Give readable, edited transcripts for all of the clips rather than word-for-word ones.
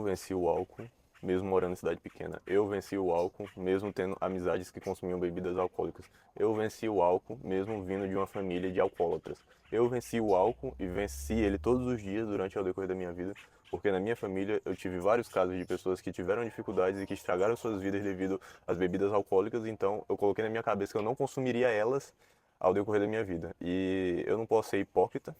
venci o álcool, mesmo morando em cidade pequena. Eu venci o álcool, mesmo tendo amizades que consumiam bebidas alcoólicas. Eu venci o álcool, mesmo vindo de uma família de alcoólatras. Eu venci o álcool e venci ele todos os dias durante o decorrer da minha vida, porque na minha família eu tive vários casos de pessoas que tiveram dificuldades e que estragaram suas vidas devido às bebidas alcoólicas, então eu coloquei na minha cabeça que eu não consumiria elas ao decorrer da minha vida. E eu não posso ser hipócrita,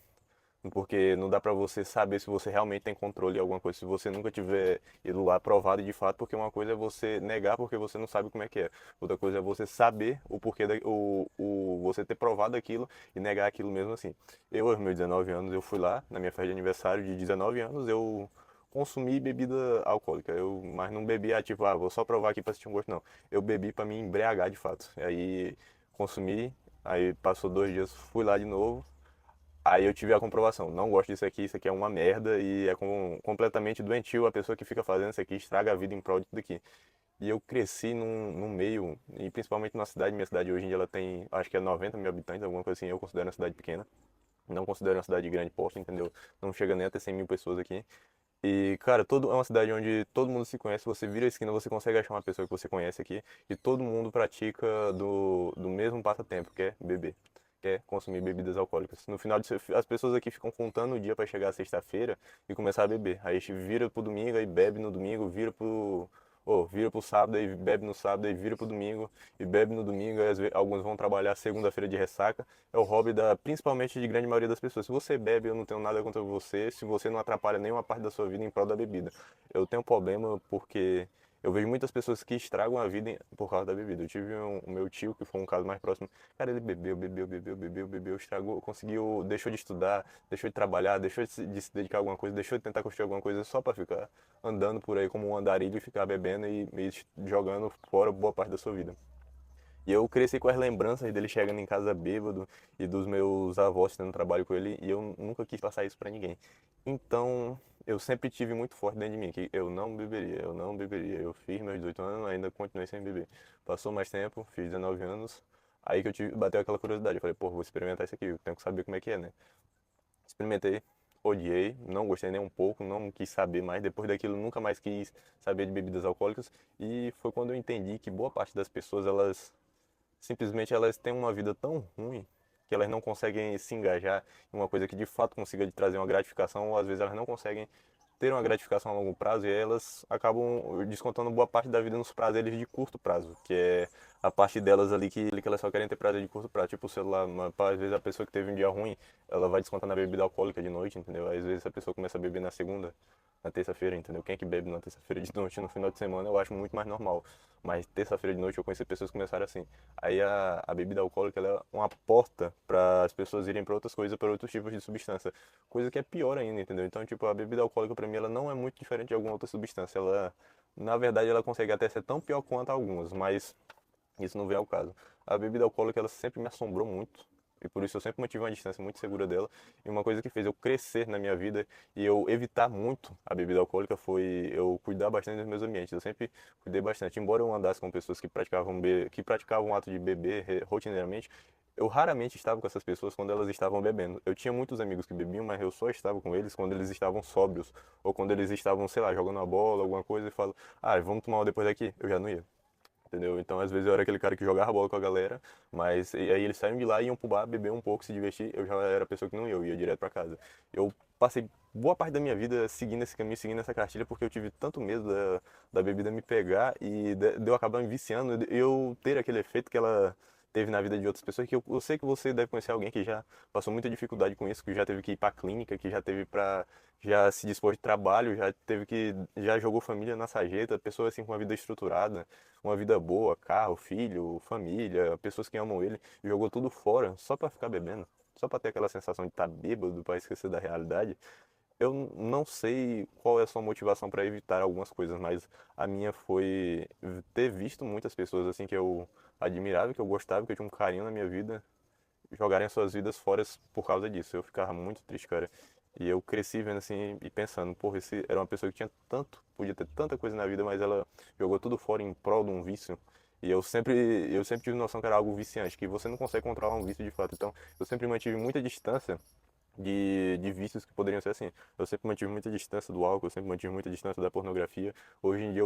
porque não dá pra você saber se você realmente tem controle de alguma coisa, se você nunca tiver ido lá provado de fato, porque uma coisa é você negar porque você não sabe como é que é. Outra coisa é você saber o porquê, você ter provado aquilo e negar aquilo mesmo assim. Eu, aos meus 19 anos, eu fui lá, na minha festa de aniversário de 19 anos, eu consumi bebida alcoólica. Mas não bebi, tipo, vou só provar aqui pra sentir um gosto, não. Eu bebi pra me embriagar de fato. Aí consumi, aí passou 2 dias, fui lá de novo. Aí eu tive a comprovação, não gosto disso aqui, isso aqui é uma merda e é completamente doentio a pessoa que fica fazendo isso aqui, estraga a vida em prol disso daqui. E eu cresci num meio, e principalmente na cidade, minha cidade hoje em dia ela tem, acho que é 90 mil habitantes, alguma coisa assim, eu considero uma cidade pequena, não considero uma cidade de grande porte, entendeu? Não chega nem a ter 100 mil pessoas aqui. E, cara, é uma cidade onde todo mundo se conhece, você vira a esquina, você consegue achar uma pessoa que você conhece aqui, e todo mundo pratica do mesmo passatempo, que é beber, que é consumir bebidas alcoólicas. No final, as pessoas aqui ficam contando o dia para chegar à sexta-feira e começar a beber. Aí a gente vira pro domingo, aí bebe no domingo, vira pro sábado, aí bebe no sábado, aí vira pro domingo, e bebe no domingo, aí alguns vão trabalhar segunda-feira de ressaca. É o hobby principalmente de grande maioria das pessoas. Se você bebe, eu não tenho nada contra você, se você não atrapalha nenhuma parte da sua vida em prol da bebida. Eu tenho problema porque eu vejo muitas pessoas que estragam a vida por causa da bebida. Eu tive o meu tio, que foi um caso mais próximo. Cara, ele bebeu, estragou, conseguiu, deixou de estudar, deixou de trabalhar, deixou de se dedicar a alguma coisa, deixou de tentar construir alguma coisa só pra ficar andando por aí como um andarilho e ficar bebendo e jogando fora boa parte da sua vida. E eu cresci com as lembranças dele chegando em casa bêbado e dos meus avós tendo trabalho com ele e eu nunca quis passar isso pra ninguém. Então, eu sempre tive muito forte dentro de mim que eu não beberia, eu não beberia. Eu fiz meus 18 anos, ainda continuei sem beber. Passou mais tempo, fiz 19 anos, aí que bateu aquela curiosidade. Eu falei, pô, vou experimentar isso aqui, eu tenho que saber como é que é, né? Experimentei, odiei, não gostei nem um pouco, não quis saber mais. Depois daquilo, nunca mais quis saber de bebidas alcoólicas. E foi quando eu entendi que boa parte das pessoas, elas simplesmente elas têm uma vida tão ruim que elas não conseguem se engajar em uma coisa que de fato consiga lhe trazer uma gratificação, ou às vezes elas não conseguem ter uma gratificação a longo prazo e elas acabam descontando boa parte da vida nos prazeres de curto prazo, que é a parte delas ali que elas só querem ter prazer de curto prazo, tipo o celular, às vezes a pessoa que teve um dia ruim, ela vai descontar na bebida alcoólica de noite, entendeu? Às vezes a pessoa começa a beber na segunda, na terça-feira, entendeu? Quem é que bebe na terça-feira de noite, no final de semana, eu acho muito mais normal. Mas terça-feira de noite eu conheci pessoas que começaram assim. Aí a bebida alcoólica ela é uma porta para as pessoas irem para outras coisas, para outros tipos de substância. Coisa que é pior ainda, entendeu? Então, tipo, a bebida alcoólica para mim ela não é muito diferente de alguma outra substância. Ela, na verdade, ela consegue até ser tão pior quanto algumas, mas isso não vem ao caso. A bebida alcoólica ela sempre me assombrou muito. E por isso eu sempre mantive uma distância muito segura dela. E uma coisa que fez eu crescer na minha vida e eu evitar muito a bebida alcoólica foi eu cuidar bastante dos meus ambientes. Eu sempre cuidei bastante. Embora eu andasse com pessoas que praticavam o ato de beber rotineiramente, eu raramente estava com essas pessoas quando elas estavam bebendo. Eu tinha muitos amigos que bebiam, mas eu só estava com eles quando eles estavam sóbrios. Ou quando eles estavam, sei lá, jogando a bola, alguma coisa, e falo, vamos tomar uma depois daqui. Eu já não ia, entendeu? Então, às vezes eu era aquele cara que jogava bola com a galera, mas e aí eles saíam de lá, iam pro bar, beber um pouco, se divertir, eu já era a pessoa que não ia, eu ia direto pra casa. Eu passei boa parte da minha vida seguindo esse caminho, seguindo essa cartilha, porque eu tive tanto medo da bebida me pegar e de eu acabar me viciando, e eu ter aquele efeito que ela teve na vida de outras pessoas, que eu sei que você deve conhecer alguém que já passou muita dificuldade com isso, que já teve que ir pra clínica, que já teve pra já se dispôs de trabalho, já jogou família na sarjeta, pessoa assim com uma vida estruturada, uma vida boa, carro, filho, família, pessoas que amam ele, jogou tudo fora só pra ficar bebendo, só pra ter aquela sensação de estar bêbado, pra esquecer da realidade. Eu não sei qual é a sua motivação para evitar algumas coisas, mas a minha foi ter visto muitas pessoas assim que eu admirava, que eu gostava, que eu tinha um carinho na minha vida, jogarem as suas vidas fora por causa disso. Eu ficava muito triste, cara. E eu cresci vendo assim e pensando, porra, esse era uma pessoa que tinha tanto, podia ter tanta coisa na vida, mas ela jogou tudo fora em prol de um vício. E eu sempre tive noção que era algo viciante, que você não consegue controlar um vício de fato. Então, eu sempre mantive muita distância de vícios que poderiam ser assim. Eu sempre mantive muita distância do álcool, eu sempre mantive muita distância da pornografia. Hoje em dia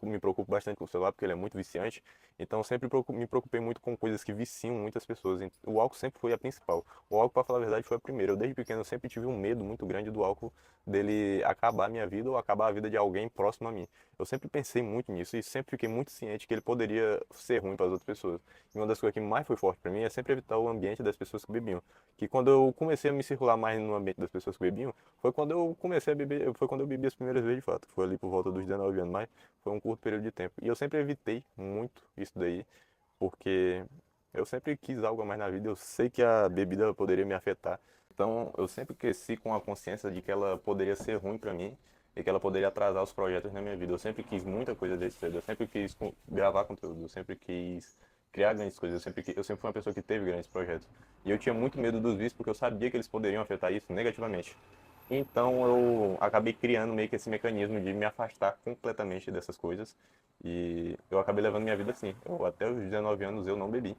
me preocupo bastante com o celular porque ele é muito viciante. Então eu sempre me preocupei muito com coisas que viciam muitas pessoas. O álcool sempre foi a principal. O álcool, para falar a verdade, foi a primeira. Eu desde pequeno eu sempre tive um medo muito grande do álcool, dele acabar a minha vida ou acabar a vida de alguém próximo a mim. Eu sempre pensei muito nisso e sempre fiquei muito ciente que ele poderia ser ruim para as outras pessoas. E uma das coisas que mais foi forte para mim é sempre evitar o ambiente das pessoas que bebiam. Que quando eu comecei a me circular mais no ambiente das pessoas que bebiam, foi quando eu comecei a beber, foi quando eu bebi as primeiras vezes de fato. Foi ali por volta dos 19 anos, mas foi um curto período de tempo. E eu sempre evitei muito isso daí, porque eu sempre quis algo a mais na vida, eu sei que a bebida poderia me afetar. Então, eu sempre cresci com a consciência de que ela poderia ser ruim para mim e que ela poderia atrasar os projetos na minha vida. Eu sempre quis muita coisa desde cedo, eu sempre quis gravar conteúdo, eu sempre quis criar grandes coisas, eu sempre fui uma pessoa que teve grandes projetos. E eu tinha muito medo dos vícios porque eu sabia que eles poderiam afetar isso negativamente. Então eu acabei criando meio que esse mecanismo de me afastar completamente dessas coisas. E eu acabei levando minha vida assim. Até os 19 anos eu não bebi.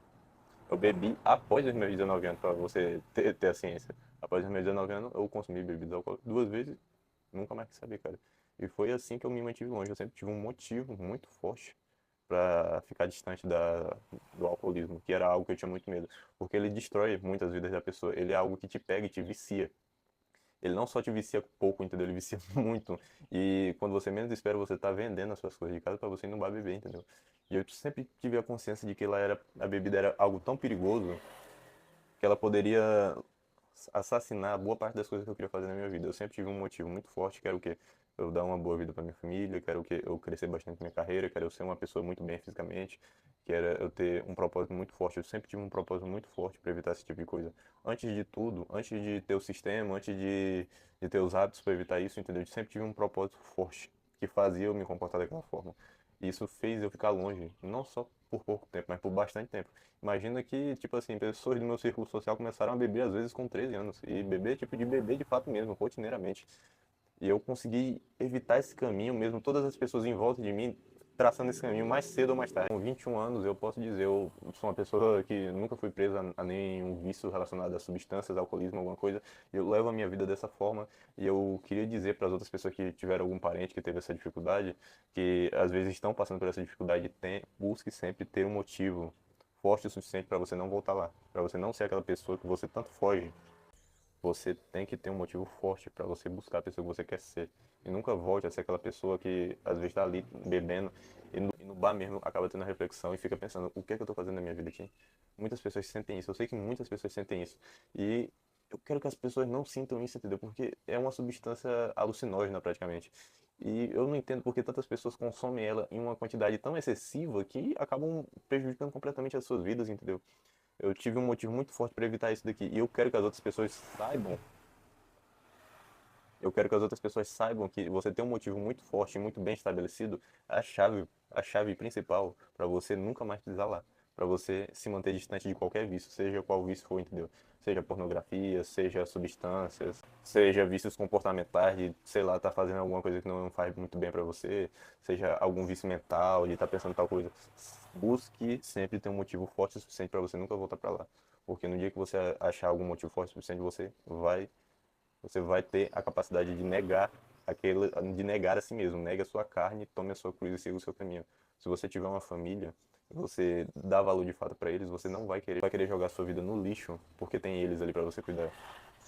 Eu bebi após os meus 19 anos, para você ter a ciência. Após os meus 19 anos eu consumi bebidas alcoólicas 2 vezes, nunca mais quis saber, cara. E foi assim que eu me mantive longe. Eu sempre tive um motivo muito forte para ficar distante do alcoolismo, que era algo que eu tinha muito medo. Porque ele destrói muitas vidas da pessoa. Ele é algo que te pega e te vicia. Ele não só te vicia pouco, entendeu? Ele vicia muito. E quando você menos espera, você tá vendendo as suas coisas de casa para você ir no bar beber, entendeu? E eu sempre tive a consciência de que a bebida era algo tão perigoso que ela poderia assassinar boa parte das coisas que eu queria fazer na minha vida. Eu sempre tive um motivo muito forte, que era o quê? Eu dar uma boa vida para minha família, quero que eu crescer bastante na minha carreira, quero eu ser uma pessoa muito bem fisicamente, que era eu ter um propósito muito forte. Eu sempre tive um propósito muito forte para evitar esse tipo de coisa. Antes de tudo, antes de ter o sistema, antes de ter os hábitos para evitar isso, entendeu? Eu sempre tive um propósito forte que fazia eu me comportar daquela forma. E isso fez eu ficar longe, não só por pouco tempo, mas por bastante tempo. Imagina que, tipo assim, pessoas do meu círculo social começaram a beber às vezes com 13 anos. E beber, tipo, de beber de fato mesmo, rotineiramente. E eu consegui evitar esse caminho mesmo, todas as pessoas em volta de mim traçando esse caminho mais cedo ou mais tarde. Com 21 anos, eu posso dizer, eu sou uma pessoa que nunca fui presa a nenhum vício relacionado a substâncias, alcoolismo, alguma coisa. Eu levo a minha vida dessa forma e eu queria dizer para as outras pessoas que tiveram algum parente que teve essa dificuldade, que às vezes estão passando por essa dificuldade, busque sempre ter um motivo forte o suficiente para você não voltar lá, para você não ser aquela pessoa que você tanto foge. Você tem que ter um motivo forte para você buscar a pessoa que você quer ser. E nunca volte a ser aquela pessoa que às vezes está ali bebendo e no bar mesmo acaba tendo a reflexão e fica pensando: o que é que eu estou fazendo na minha vida aqui? Muitas pessoas sentem isso. Eu sei que muitas pessoas sentem isso. E eu quero que as pessoas não sintam isso, entendeu? Porque é uma substância alucinógena praticamente. E eu não entendo porque tantas pessoas consomem ela em uma quantidade tão excessiva que acabam prejudicando completamente as suas vidas, entendeu? Eu tive um motivo muito forte para evitar isso daqui. E eu quero que as outras pessoas saibam. Eu quero que as outras pessoas saibam que você tem um motivo muito forte e muito bem estabelecido, a chave principal para você nunca mais pisar lá. Para você se manter distante de qualquer vício, seja qual vício for, entendeu? Seja pornografia, seja substâncias, seja vícios comportamentais de, sei lá, tá fazendo alguma coisa que não faz muito bem para você, seja algum vício mental de estar pensando tal coisa. Busque sempre ter um motivo forte o suficiente para você nunca voltar para lá. Porque no dia que você achar algum motivo forte o suficiente, você vai ter a capacidade de negar de negar a si mesmo. Negue a sua carne, tome a sua cruz e siga o seu caminho. Se você tiver uma família, você dá valor de fato para eles, você não vai querer jogar sua vida no lixo, porque tem eles ali para você cuidar.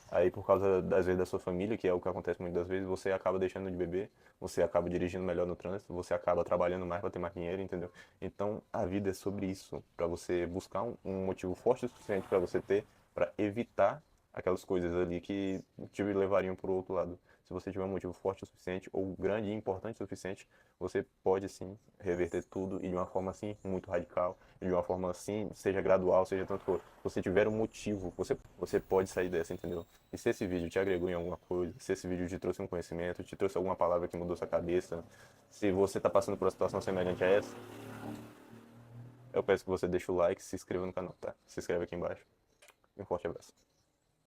Aí por causa das vezes da sua família, que é o que acontece muitas vezes, você acaba deixando de beber, você acaba dirigindo melhor no trânsito, você acaba trabalhando mais para ter mais dinheiro, entendeu? Então a vida é sobre isso, para você buscar um motivo forte o suficiente para você ter, para evitar aquelas coisas ali que te levariam para o outro lado. Se você tiver um motivo forte o suficiente, ou grande e importante o suficiente, você pode sim reverter tudo e de uma forma assim muito radical, de uma forma assim, seja gradual, seja tanto for. Se você tiver um motivo, você pode sair dessa, entendeu? E se esse vídeo te agregou em alguma coisa, se esse vídeo te trouxe um conhecimento, te trouxe alguma palavra que mudou sua cabeça, se você está passando por uma situação semelhante a essa, eu peço que você deixe o like e se inscreva no canal, tá? Se inscreve aqui embaixo. Um forte abraço.